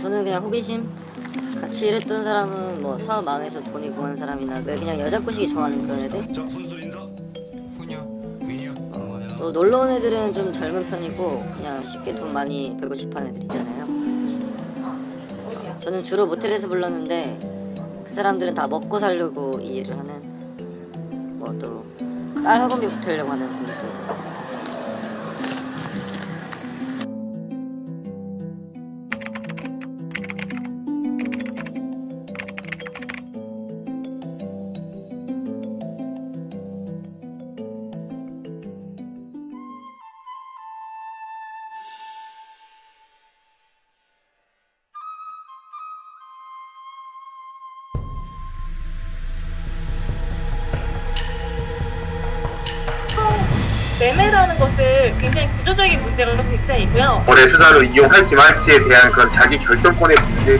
저는 그냥 호기심? 같이 일했던 사람은 뭐 사업 망해서 돈이 구한 사람이나 왜 그냥 여자 꼬시기 좋아하는 그런 애들? 자, 선수들 인사. 훈이요, 민이요. 또 놀러 온 애들은 좀 젊은 편이고 그냥 쉽게 돈 많이 벌고 싶어하는 애들이잖아요. 저는 주로 모텔에서 불렀는데 그 사람들은 다 먹고 살려고 이 일을 하는, 뭐 또 딸 학원비 보태려고 하는 분들도 있었어요. 매매라는 것을 굉장히 구조적인 문제로 굉장히고요. 거래 수단으로 이용할지 말지에 대한 그런 자기 결정권의 문제.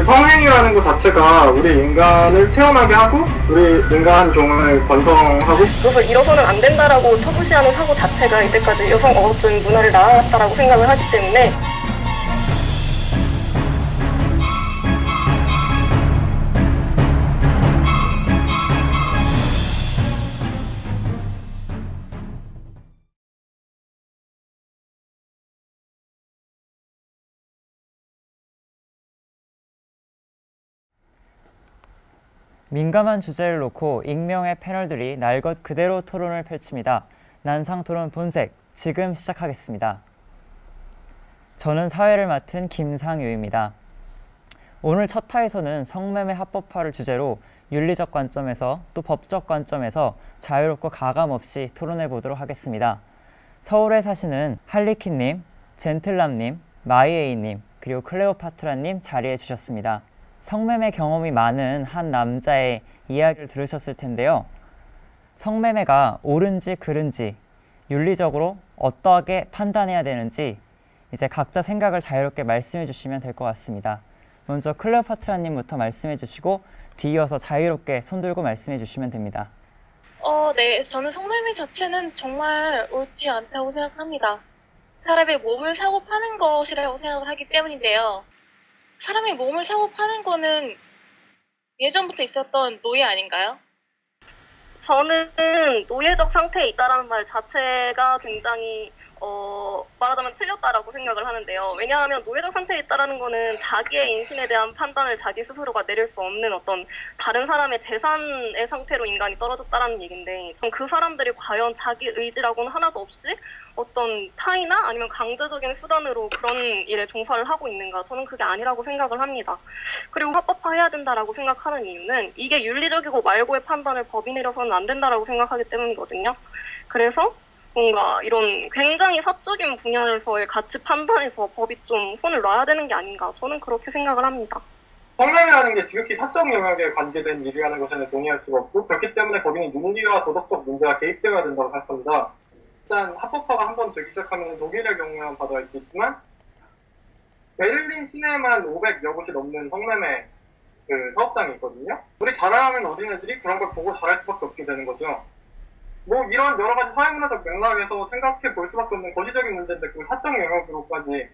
성행위라는 것 자체가 우리 인간을 태어나게 하고 우리 인간 종을 번성하고, 그것을 잃어서는 안 된다라고 터부시하는 사고 자체가 이때까지 여성 억압적인 문화를 낳았다라고 생각을 하기 때문에 민감한 주제를 놓고 익명의 패널들이 날 것 그대로 토론을 펼칩니다. 난상토론 본색, 지금 시작하겠습니다. 저는 사회를 맡은 김상유입니다. 오늘 첫 타에서는 성매매 합법화를 주제로 윤리적 관점에서 또 법적 관점에서 자유롭고 가감 없이 토론해 보도록 하겠습니다. 서울에 사시는 할리퀸님, 젠틀남님, 마이에이님, 그리고 클레오파트라님 자리해 주셨습니다. 성매매 경험이 많은 한 남자의 이야기를 들으셨을 텐데요. 성매매가 옳은지 그른지, 윤리적으로 어떠하게 판단해야 되는지 이제 각자 생각을 자유롭게 말씀해 주시면 될 것 같습니다. 먼저 클레오파트라님부터 말씀해 주시고 뒤이어서 자유롭게 손들고 말씀해 주시면 됩니다. 네. 저는 성매매 자체는 정말 옳지 않다고 생각합니다. 사람의 몸을 사고 파는 것이라고 생각을 하기 때문인데요. 사람의 몸을 사고 파는 거는 예전부터 있었던 노예 아닌가요? 저는 노예적 상태에 있다라는 말 자체가 굉장히 말하자면 틀렸다라고 생각을 하는데요. 왜냐하면 노예적 상태에 있다라는 거는 자기의 인신에 대한 판단을 자기 스스로가 내릴 수 없는 어떤 다른 사람의 재산의 상태로 인간이 떨어졌다라는 얘기인데, 전 그 사람들이 과연 자기 의지라고는 하나도 없이 어떤 타이나 아니면 강제적인 수단으로 그런 일에 종사를 하고 있는가, 저는 그게 아니라고 생각을 합니다. 그리고 합법화해야 된다라고 생각하는 이유는 이게 윤리적이고 말고의 판단을 법이 내려서는 안 된다라고 생각하기 때문이거든요. 그래서 뭔가 이런 굉장히 사적인 분야에서의 가치 판단에서 법이 좀 손을 놔야 되는 게 아닌가, 저는 그렇게 생각을 합니다. 성매매라는 게 지극히 사적 영역에 관계된 일이라는 것에는 동의할 수가 없고, 그렇기 때문에 거기는 윤리와 도덕적 문제가 개입되어야 된다고 생각합니다. 일단 합법화가 한번 되기 시작하면 독일의 경우에만 봐도 알 수 있지만, 베를린 시내만 500여 곳이 넘는 성매매 사업장이 있거든요. 우리 자라나는 어린애들이 그런 걸 보고 자랄 수밖에 없게 되는 거죠. 뭐 이런 여러 가지 사회문화적 맥락에서 생각해 볼 수밖에 없는 거시적인 문제인데 그걸 사적 영역으로까지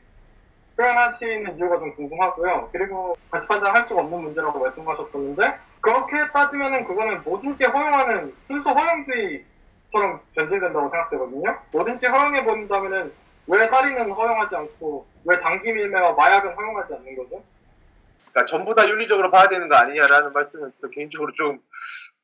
표현하시는 이유가 좀 궁금하고요. 그리고 가치 판단할 수가 없는 문제라고 말씀하셨었는데, 그렇게 따지면은 그거는 뭐든지 허용하는 순수 허용주의처럼 변질된다고 생각되거든요. 뭐든지 허용해 본다면은 왜 살인은 허용하지 않고 왜 장기 밀매와 마약은 허용하지 않는 거죠? 그러니까 전부 다 윤리적으로 봐야 되는 거 아니냐라는 말씀은 개인적으로 좀,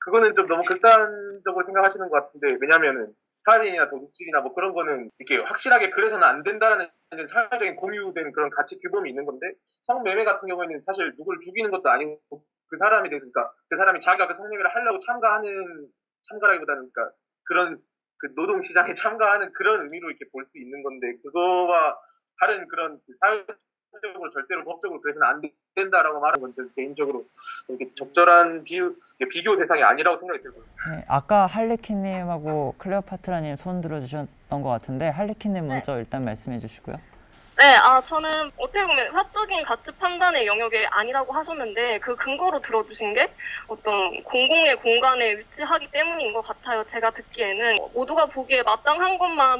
그거는 좀 너무 극단적으로 생각하시는 것 같은데, 왜냐면은 살인이나 도둑질이나 뭐 그런 거는 이렇게 확실하게 그래서는 안 된다라는 사회적인 공유된 그런 가치 규범이 있는 건데, 성매매 같은 경우에는 사실 누구를 죽이는 것도 아니고 그 사람이 돼서, 그러니까 그 사람이 자기가 그 성매매를 하려고 참가라기보다는 그러니까 그런 그 노동시장에 참가하는 그런 의미로 이렇게 볼 수 있는 건데, 그거와 다른 그런 사회적으로 절대로 법적으로 그래서는 안 된다라고 말하는 건 저는 개인적으로 이렇게 적절한 비교 대상이 아니라고 생각이 들고요. 네, 아까 할리퀸님하고 클레오파트라님 손 들어주셨던 것 같은데, 할리퀸님 먼저 일단 말씀해 주시고요. 네, 저는 어떻게 보면 사적인 가치 판단의 영역이 아니라고 하셨는데, 그 근거로 들어주신 게 어떤 공공의 공간에 위치하기 때문인 것 같아요. 제가 듣기에는 모두가 보기에 마땅한 것만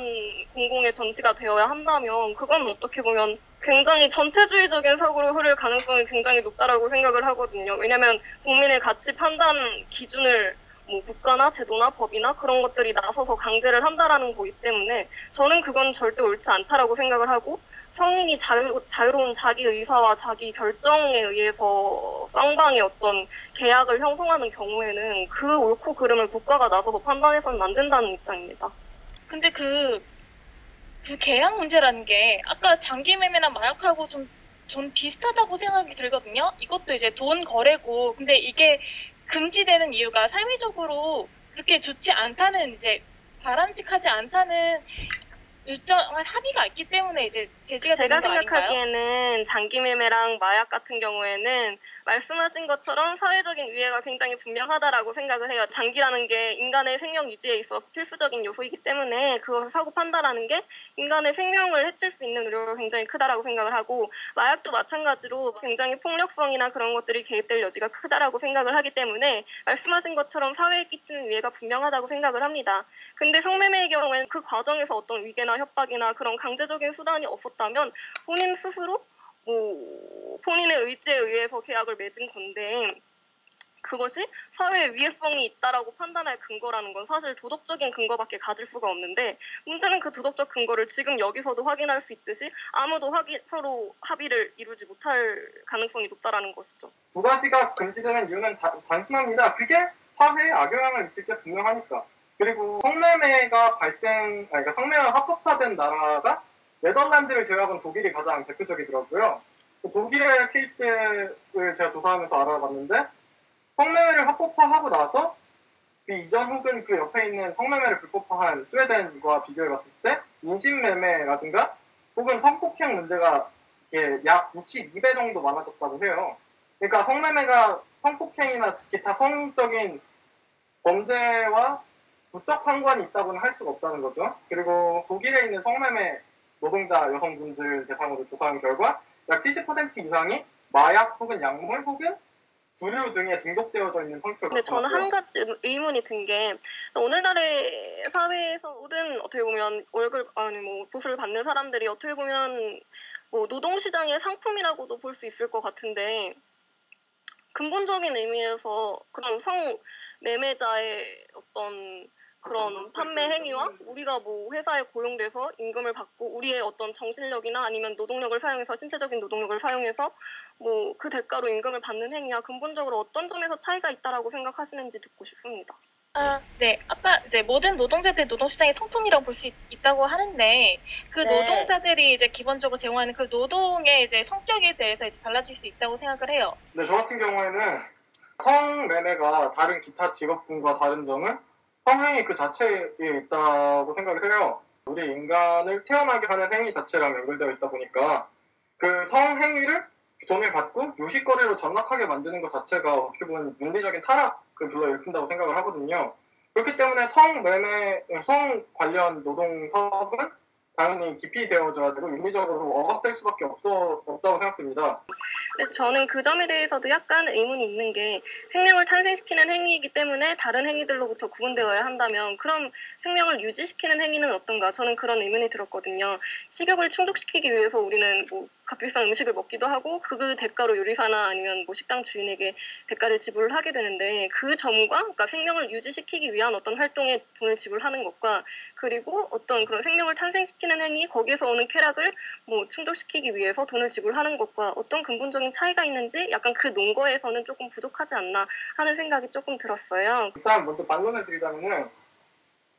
공공의 전치가 되어야 한다면, 그건 어떻게 보면 굉장히 전체주의적인 사고로 흐를 가능성이 굉장히 높다라고 생각을 하거든요. 왜냐하면 국민의 가치 판단 기준을 뭐 국가나 제도나 법이나 그런 것들이 나서서 강제를 한다라는 거기 때문에 저는 그건 절대 옳지 않다라고 생각을 하고, 성인이 자유로운 자기 의사와 자기 결정에 의해서 쌍방의 어떤 계약을 형성하는 경우에는 그 옳고 그름을 국가가 나서서 판단해서는 안 된다는 입장입니다. 근데 그 계약 문제라는 게 아까 장기 매매나 마약하고 좀 비슷하다고 생각이 들거든요. 이것도 이제 돈 거래고, 근데 이게 금지되는 이유가 사회적으로 그렇게 좋지 않다는, 이제 바람직하지 않다는 일정한 합의가 있기 때문에 이제 제지가 되는 제가 거 아닌가요? 생각하기에는 장기 매매랑 마약 같은 경우에는 말씀하신 것처럼 사회적인 위해가 굉장히 분명하다라고 생각을 해요. 장기라는 게 인간의 생명 유지에 있어서 필수적인 요소이기 때문에 그것을 사고 판다라는 게 인간의 생명을 해칠 수 있는 우려가 굉장히 크다라고 생각을 하고, 마약도 마찬가지로 굉장히 폭력성이나 그런 것들이 개입될 여지가 크다라고 생각을 하기 때문에 말씀하신 것처럼 사회에 끼치는 위해가 분명하다고 생각을 합니다. 근데 성매매의 경우에는 그 과정에서 어떤 위계나 협박이나 그런 강제적인 수단이 없었다면 본인 스스로 본인의 의지에 의해서 계약을 맺은 건데, 그것이 사회의 위해성이 있다라고 판단할 근거라는 건 사실 도덕적인 근거밖에 가질 수가 없는데, 문제는 그 도덕적 근거를 지금 여기서도 확인할 수 있듯이 아무도 서로 합의를 이루지 못할 가능성이 높다라는 것이죠. 두 가지가 금지되는 이유는 단순합니다. 그게 사회에 악영향을 미칠 게 분명하니까. 그리고 그러니까 성매매가 합법화된 나라가 네덜란드를 제외하고는 독일이 가장 대표적이더라고요. 독일의 케이스를 제가 조사하면서 알아봤는데, 성매매를 합법화하고 나서 그 이전 혹은 그 옆에 있는 성매매를 불법화한 스웨덴과 비교해봤을 때 인신매매라든가 혹은 성폭행 문제가 약 62배 정도 많아졌다고 해요. 그러니까 성매매가 성폭행이나 기타 성적인 범죄와 부적 상관이 있다고는 할 수가 없다는 거죠. 그리고 독일에 있는 성매매 노동자 여성분들 대상으로 조사한 결과 약 70% 이상이 마약 혹은 약물 혹은 주류 등에 중독되어져 있는 성격을 근데 저는 한 가지 의문이 든 게, 오늘날의 사회에서 모든 어떻게 보면 보수를 받는 사람들이 어떻게 보면 노동시장의 상품이라고도 볼 수 있을 것 같은데, 근본적인 의미에서 그런 성매매자의 어떤 그런 판매 행위와 우리가 회사에 고용돼서 임금을 받고 우리의 어떤 정신력이나 아니면 노동력을 사용해서 신체적인 노동력을 사용해서 그 대가로 임금을 받는 행위와 근본적으로 어떤 점에서 차이가 있다라고 생각하시는지 듣고 싶습니다. 네. 아까 이제 모든 노동자들 노동시장의 상품이라고 볼 수 있다고 하는데, 그 네. 노동자들이 이제 기본적으로 제공하는 그 노동의 이제 성격에 대해서 이제 달라질 수 있다고 생각을 해요. 네, 저 같은 경우에는 성매매가 다른 기타 직업군과 다른 점은 성행위 그 자체에 있다고 생각을 해요. 우리 인간을 태어나게 하는 행위 자체랑 연결되어 있다 보니까 그 성행위를 돈을 받고 유식거리로 전락하게 만드는 것 자체가 어떻게 보면 윤리적인 타락을 불러일으킨다고 생각을 하거든요. 그렇기 때문에 성 관련 노동 사업은 당연히 기피 되어져야 되고 윤리적으로 억압될 수밖에 없다고 생각됩니다. 근데 저는 그 점에 대해서도 약간 의문이 있는 게, 생명을 탄생시키는 행위이기 때문에 다른 행위들로부터 구분되어야 한다면 그럼 생명을 유지시키는 행위는 어떤가? 저는 그런 의문이 들었거든요. 식욕을 충족시키기 위해서 우리는 값비싼 음식을 먹기도 하고 그 대가로 요리사나 아니면 식당 주인에게 대가를 지불을 하게 되는데, 그 점과 그러니까 생명을 유지시키기 위한 어떤 활동에 돈을 지불하는 것과 그리고 어떤 그런 생명을 탄생시키는 행위, 거기에서 오는 쾌락을 충족시키기 위해서 돈을 지불하는 것과 어떤 근본적인 차이가 있는지 약간 그 논거에서는 조금 부족하지 않나 하는 생각이 조금 들었어요. 일단 먼저 반론을 드리자면은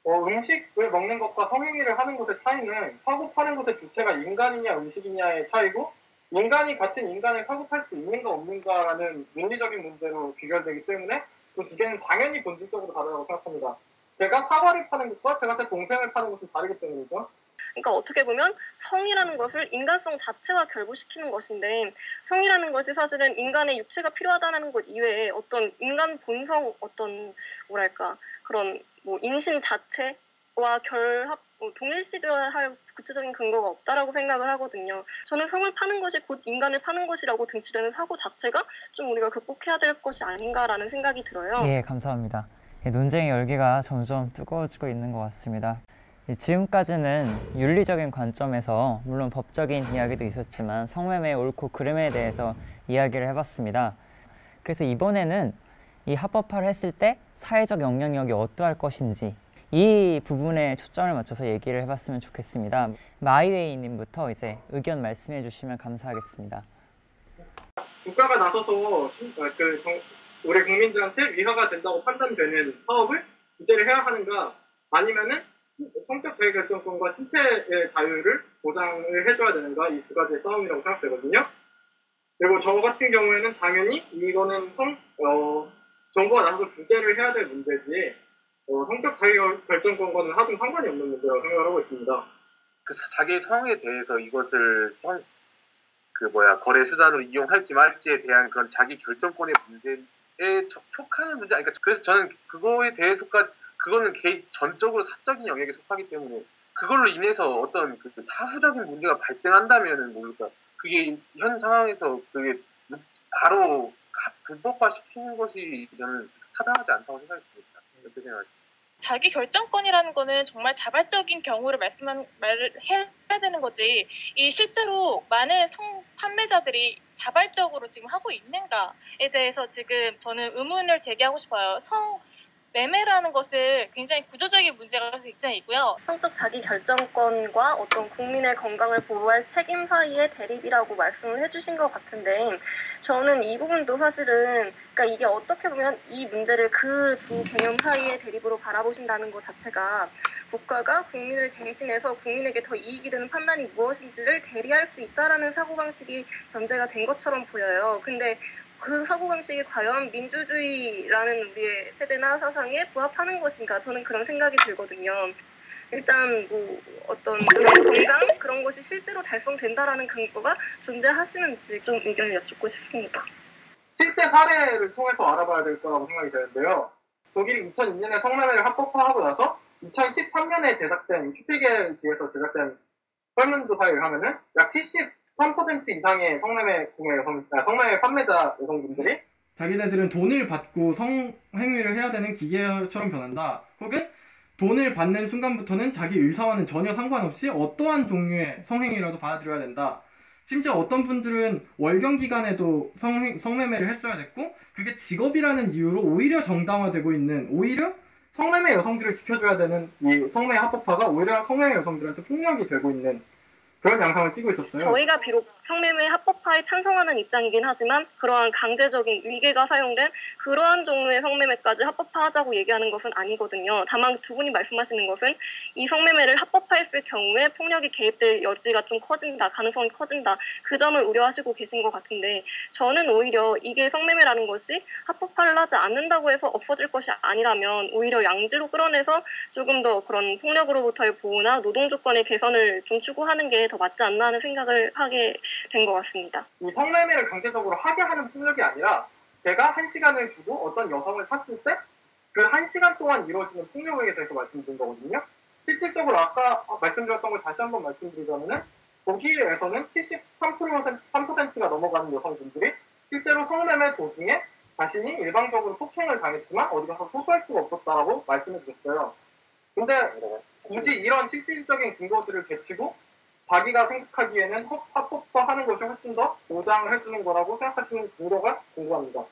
음식을 먹는 것과 성행위를 하는 것의 차이는 사고 파는 것의 주체가 인간이냐 음식이냐의 차이고, 인간이 같은 인간을 사고 팔 수 있는가 없는가라는 윤리적인 문제로 비교되기 때문에 그 두 개는 당연히 본질적으로 다르다고 생각합니다. 제가 사과를 파는 것과 제가 제 동생을 파는 것은 다르기 때문이죠. 그러니까 어떻게 보면 성이라는 것을 인간성 자체와 결부시키는 것인데, 성이라는 것이 사실은 인간의 육체가 필요하다는 것 이외에 어떤 인간 본성, 어떤 그런 인신 자체와 동일시되어야 할 구체적인 근거가 없다라고 생각을 하거든요. 저는 성을 파는 것이 곧 인간을 파는 것이라고 등치되는 사고 자체가 좀 우리가 극복해야 될 것이 아닌가라는 생각이 들어요. 예, 감사합니다. 논쟁의 열기가 점점 뜨거워지고 있는 것 같습니다. 지금까지는 윤리적인 관점에서 물론 법적인 이야기도 있었지만 성매매의 옳고 그름에 대해서 이야기를 해봤습니다. 그래서 이번에는 이 합법화를 했을 때 사회적 영향력이 어떠할 것인지 이 부분에 초점을 맞춰서 얘기를 해봤으면 좋겠습니다. 마이웨이님부터 이제 의견 말씀해 주시면 감사하겠습니다. 국가가 나서서 우리 국민들한테 위화가 된다고 판단되는 사업을 규제를 해야 하는가, 아니면은 성적 자기결정권과 신체의 자유를 보장을 해줘야 되는가, 이 두 가지의 싸움이라고 생각되거든요. 그리고 저 같은 경우에는 당연히 이거는 정부가 나서서 규제를 해야 될 문제지 성적 자기결정권과는 하등 상관이 없는 문제라고 생각을 하고 있습니다. 자기의 성에 대해서 이것을 거래 수단으로 이용할지 말지에 대한 그런 자기 결정권의 문제에 속하는 문제 아니까. 그래서 저는 그거에 대해서까지, 그거는 개인 전적으로 사적인 영역에 속하기 때문에 그걸로 인해서 어떤 그 사후적인 문제가 발생한다면은 모를까, 그게 현 상황에서 그게 바로 불법화 시키는 것이 저는 타당하지 않다고 생각했습니다. 그렇게 생각합니다. 자기 결정권이라는 거는 정말 자발적인 경우를 말을 해야 되는 거지, 이 실제로 많은 성 판매자들이 자발적으로 지금 하고 있는가에 대해서 지금 저는 의문을 제기하고 싶어요. 성 매매라는 것은 굉장히 구조적인 문제가 굉장히 있고요. 성적 자기 결정권과 어떤 국민의 건강을 보호할 책임 사이의 대립이라고 말씀을 해주신 것 같은데, 저는 이 부분도 사실은, 그러니까 이게 어떻게 보면 이 문제를 그 두 개념 사이의 대립으로 바라보신다는 것 자체가 국가가 국민을 대신해서 국민에게 더 이익이 되는 판단이 무엇인지를 대리할 수 있다라는 사고방식이 전제가 된 것처럼 보여요. 근데 그 사고방식이 과연 민주주의라는 우리의 체제나 사상에 부합하는 것인가, 저는 그런 생각이 들거든요. 일단 어떤 그런 건강 그런 것이 실제로 달성된다라는 근거가 존재하시는지 좀 의견을 여쭙고 싶습니다. 실제 사례를 통해서 알아봐야 될 거라고 생각이 되는데요. 독일이 2002년에 성매매를 합법화하고 나서 2013년에 제작된 슈피겔지에서 제작된 설문조사에 의하면은 약 73% 이상의 성매매 판매자 여성분들이 자기네들은 돈을 받고 성행위를 해야 되는 기계처럼 변한다. 혹은 돈을 받는 순간부터는 자기 의사와는 전혀 상관없이 어떠한 종류의 성행위라도 받아들여야 된다. 심지어 어떤 분들은 월경 기간에도 성매매를 했어야 됐고, 그게 직업이라는 이유로 오히려 정당화되고 있는, 오히려 성매매 여성들을 지켜줘야 되는 이 성매매 합법화가 오히려 성매매 여성들한테 폭력이 되고 있는 그런 양상을 띠고 있었어요. 저희가 비록 성매매 합법화에 찬성하는 입장이긴 하지만 그러한 강제적인 위계가 사용된 그러한 종류의 성매매까지 합법화하자고 얘기하는 것은 아니거든요. 다만 두 분이 말씀하시는 것은 이 성매매를 합법화했을 경우에 폭력이 개입될 여지가 좀 커진다, 가능성이 커진다, 그 점을 우려하시고 계신 것 같은데, 저는 오히려 이게 성매매라는 것이 합법화를 하지 않는다고 해서 없어질 것이 아니라면 오히려 양지로 끌어내서 조금 더 그런 폭력으로부터의 보호나 노동 조건의 개선을 좀 추구하는 게 더 맞지 않나 하는 생각을 하게 된 것 같습니다. 이 성매매를 강제적으로 하게 하는 폭력이 아니라, 제가 1시간을 주고 어떤 여성을 샀을 때 그 1시간 동안 이루어지는 폭력에 대해서 말씀드린 거거든요. 실질적으로 아까 말씀드렸던 걸 다시 한번 말씀드리자면은, 독일에서는 73%가 넘어가는 여성분들이 실제로 성매매 도중에 자신이 일방적으로 폭행을 당했지만 어디 가서 호소할 수가 없었다라고 말씀해 주셨어요. 근데 굳이 이런 실질적인 근거들을 제치고 자기가 생각하기에는 합법화하는 것이 훨씬 더 보장을 해주는 거라고 생각하시는 근거가 궁금합니다.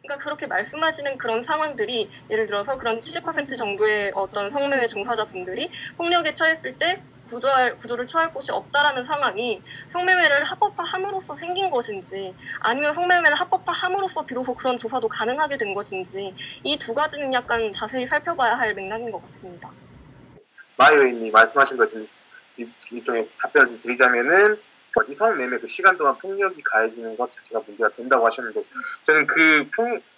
그러니까 그렇게 말씀하시는 그런 상황들이, 예를 들어서 그런 70% 정도의 어떤 성매매 종사자분들이 폭력에 처했을 때 구조를 처할 곳이 없다라는 상황이 성매매를 합법화함으로써 생긴 것인지, 아니면 성매매를 합법화함으로써 비로소 그런 조사도 가능하게 된 것인지, 이 두 가지는 약간 자세히 살펴봐야 할 맥락인 것 같습니다. 마이웨이님 말씀하신 것은 일종의 답변을 드리자면은, 이 성매매 그 시간 동안 폭력이 가해지는 것 자체가 문제가 된다고 하셨는데, 저는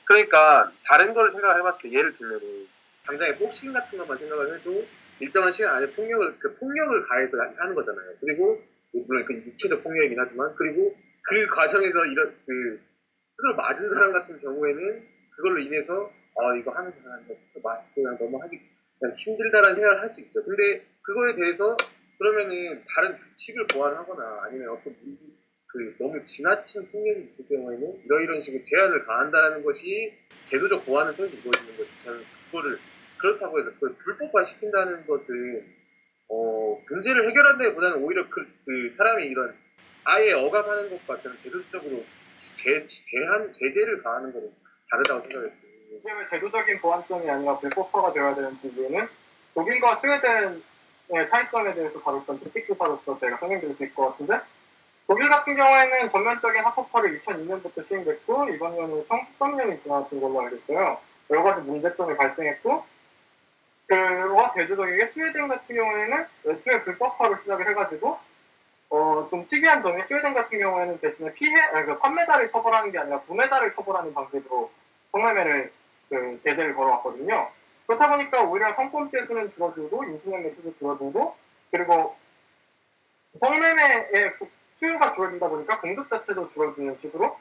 그러니까 다른 거를 생각을 해봤을 때, 예를 들면은 당장에 복싱 같은 것만 생각을 해도 일정한 시간 안에 폭력을 가해서 하는 거잖아요. 그리고 물론 그 육체적 폭력이긴 하지만, 그리고 그 과정에서 이런 그걸 맞은 사람 같은 경우에는 그걸로 인해서 이거 하는 사람한테 그냥 너무 하기 그냥 힘들다라는 생각을 할 수 있죠. 근데 그거에 대해서 그러면은 다른 규칙을 보완하거나 아니면 어떤 너무 지나친 폭력이 있을 경우에는 이런 식으로 제한을 가한다는 것이 제도적 보완을 통해서 이루어지는 것이, 저는 그거를 그렇다고 해서 그걸 불법화 시킨다는 것은 문제를 해결한다기보다는 오히려 그 사람이 이런 아예 억압하는 것과 저는 제도적으로 제재를 가하는 거는 다르다고 생각했어요. 이게 왜 제도적인 보완점이 아니라 불법화가 되어야 되는지 이유는 독일과 스웨덴의 차이점에 대해서 다뤘던 특기교사로서 제가 설명드릴 수 있을 것 같은데, 독일 같은 경우에는 전면적인 합법화를 2002년부터 시행됐고 이번 년은 13년이 지나친 걸로 알고 있어요. 여러 가지 문제점이 발생했고, 그와 대조적이게 스웨덴 같은 경우에는 애초에 불법화로 시작을 해가지고 좀 특이한 점이, 스웨덴 같은 경우에는 대신에 판매자를 처벌하는 게 아니라 구매자를 처벌하는 방식으로 성매매를 제재를 걸어왔거든요. 그렇다 보니까 오히려 성범죄 수는 줄어들고 인신매매 수도 줄어들고, 그리고 성매매의 수요가 줄어들다 보니까 공급 자체도 줄어드는 식으로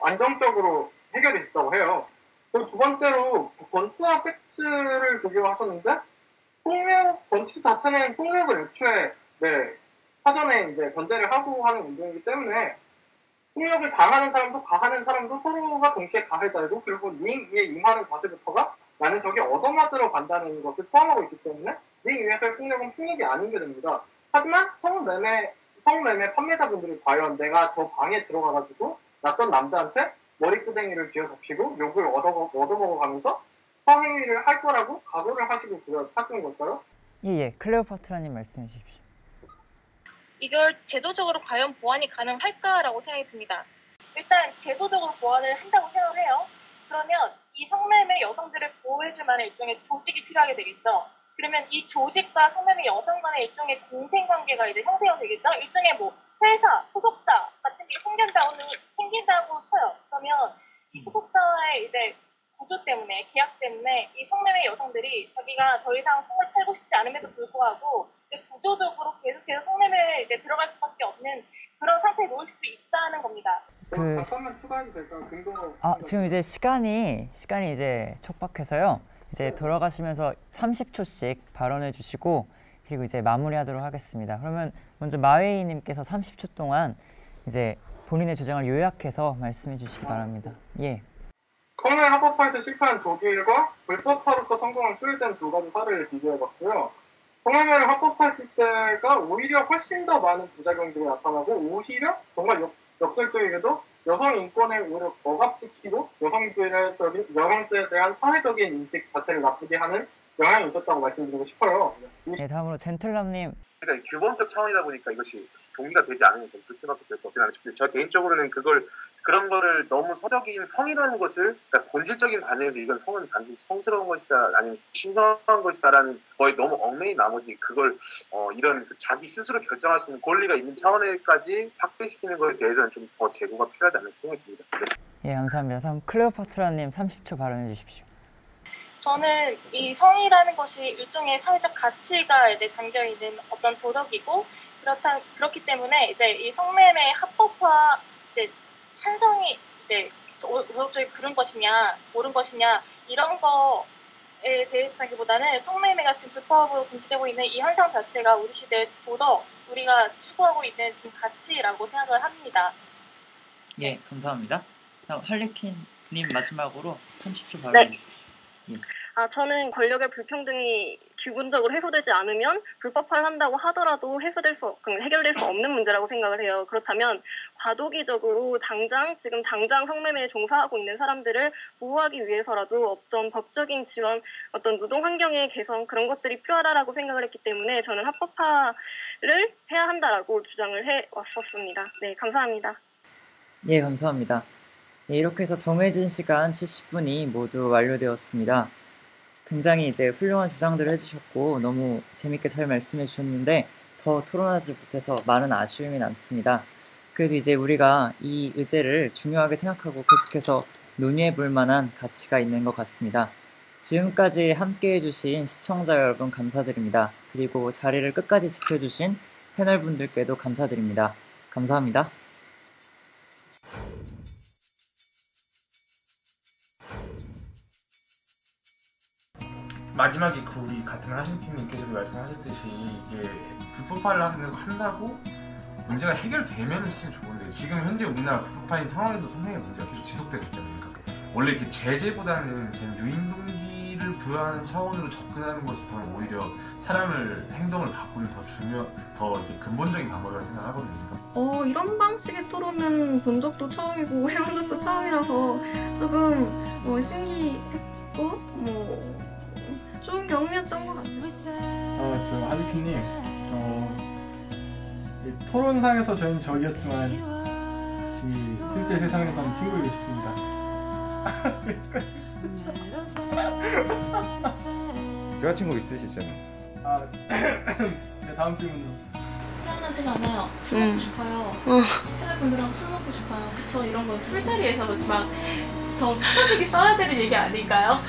안정적으로 해결이 됐다고 해요. 그리고 두 번째로 권투와 섹스를 비교하셨는데, 권투 자체는 폭력을 애초에 사전에 이제 전제를 하고 하는 운동이기 때문에 폭력을 당하는 사람도 가하는 사람도 서로가 동시에 가해자이고, 그리고 링 위에 임하는 자세부터가 나는 저게 얻어맞으러 간다는 것을 포함하고 있기 때문에 링 위에서의 폭력은 폭력이 아닌 게 됩니다. 하지만 성매매 판매자분들이 과연 내가 저 방에 들어가가지고 낯선 남자한테 머리끄댕이를 쥐어잡히고 욕을 얻어먹어가면서 성행위를 할 거라고 각오를 하시고 하시는 걸까요? 예, 클레오파트라님 말씀해 주십시오. 이걸 제도적으로 과연 보완이 가능할까라고 생각이 듭니다. 일단 제도적으로 보완을 한다고 생각을 해요. 그러면 이 성매매 여성들을 보호해줄 만한 일종의 조직이 필요하게 되겠죠. 그러면 이 조직과 성매매 여성 간의 일종의 공생관계가 이제 형성이 되겠죠. 일종의 회사, 소속사 같은 게 생긴다고 쳐요. 그러면 이 소속사의 이제 구조 때문에, 계약 때문에 이 성매매 여성들이 자기가 더 이상 성을 살고 싶지 않음에도 불구하고 구조적으로 계속해서 성매매에 이제 들어갈 수밖에 없는 그런 상태에 놓을 수 있다는 겁니다. 잠깐만 추가해도 될까요? 지금 이제 시간이 이제 촉박해서요. 이제 돌아가시면서 30초씩 발언해 주시고 그리고 이제 마무리하도록 하겠습니다. 그러면 먼저 마웨이님께서 30초 동안 이제 본인의 주장을 요약해서 말씀해 주시기 바랍니다. 예. 성매매 합법화에 실패한 독일과 불법화로서 성공한 스웨덴 두 가지 사례를 비교해봤고요. 성매매를 합법화했을 때가 오히려 훨씬 더 많은 부작용들이 나타나고, 오히려 정말 역설적이게도 여성 인권을 오히려 억압시키고 여성들에 대한 사회적인 인식 자체를 나쁘게 하는 영향이 있었다고 말씀드리고 싶어요. 네, 다음으로 젠틀남님. 그러니까 규범적 차원이다 보니까 이것이 동의가 되지 않으면 그렇게밖에 될 수 없지 않나 싶어요. 저 개인적으로는 그런 거를 너무 서적인 성이라는 것을, 그러니까 본질적인 반응에서 이건 성은 단순히 성스러운 것이다, 아니면 신성한 것이다라는 거에 너무 얽매인 나머지 그걸 이런 자기 스스로 결정할 수 있는 권리가 있는 차원에까지 확대시키는 것에 대해서는 좀 더 제고가 필요하지 않나 생각이 듭니다. 네. 예, 감사합니다. 다음 클레오파트라님 30초 발언해 주십시오. 저는 이 성이라는 것이 일종의 사회적 가치가 이제 담겨 있는 어떤 도덕이고, 그렇기 때문에 이제 이 성매매 합법화 이제 찬성이 이제 도덕적인 그런 것이냐 옳은 것이냐 이런 거에 대해서보다는 성매매가 지금 불법으로 금지되고 있는 이 현상 자체가 우리 시대의 도덕, 우리가 추구하고 있는 지금 가치라고 생각을 합니다. 예, 감사합니다. 다음 할리퀸님 마지막으로 30초 발언해 주십시오. 예. 저는 권력의 불평등이 기본적으로 해소되지 않으면 불법화를 한다고 하더라도 해결될 수 없는 문제라고 생각을 해요. 그렇다면 과도기적으로 지금 당장 성매매에 종사하고 있는 사람들을 보호하기 위해서라도 어떤 법적인 지원, 어떤 노동 환경의 개선 그런 것들이 필요하다라고 생각을 했기 때문에 저는 합법화를 해야 한다라고 주장을 해왔었습니다. 네, 감사합니다. 예, 감사합니다. 네, 이렇게 해서 정해진 시간 70분이 모두 완료되었습니다. 굉장히 이제 훌륭한 주장들을 해주셨고 너무 재밌게 잘 말씀해 주셨는데 더 토론하지 못해서 많은 아쉬움이 남습니다. 그래도 이제 우리가 이 의제를 중요하게 생각하고 계속해서 논의해 볼 만한 가치가 있는 것 같습니다. 지금까지 함께 해주신 시청자 여러분 감사드립니다. 그리고 자리를 끝까지 지켜주신 패널분들께도 감사드립니다. 감사합니다. 마지막에 우리 같은 하신팀님께서도 말씀하셨듯이 이게 불법화를 한다고 문제가 해결되면 사실 좋은데, 지금 현재 우리나라 불법화인 상황에서 성매매 문제가 계속 지속되고 있잖아요. 원래 이렇게 제재보다는 유인동기를 의미를 부여하는 차원으로 접근하는 것이 저는 오히려 사람을 행동을 바꾸는 더 이렇게 근본적인 방법이라고 생각하거든요. 이런 방식의 토론은 본 적도 처음이고 해본 적도 처음이라서 조금 신기했고 좋은 경험이었던 것 같아요. 저 하드키님, 이 토론상에서 저희는 적이었지만 이 실제 세상에서는 친구이고 싶습니다. 여자친구 있으시잖아요. 네, 다음 질문으로. 태어나지가 않아요. 술 먹고 싶어요. 팬분들이랑 술 먹고 싶어요. 그쵸, 이런 건 술자리에서 막 더 터지게 써야 되는 얘기 아닐까요?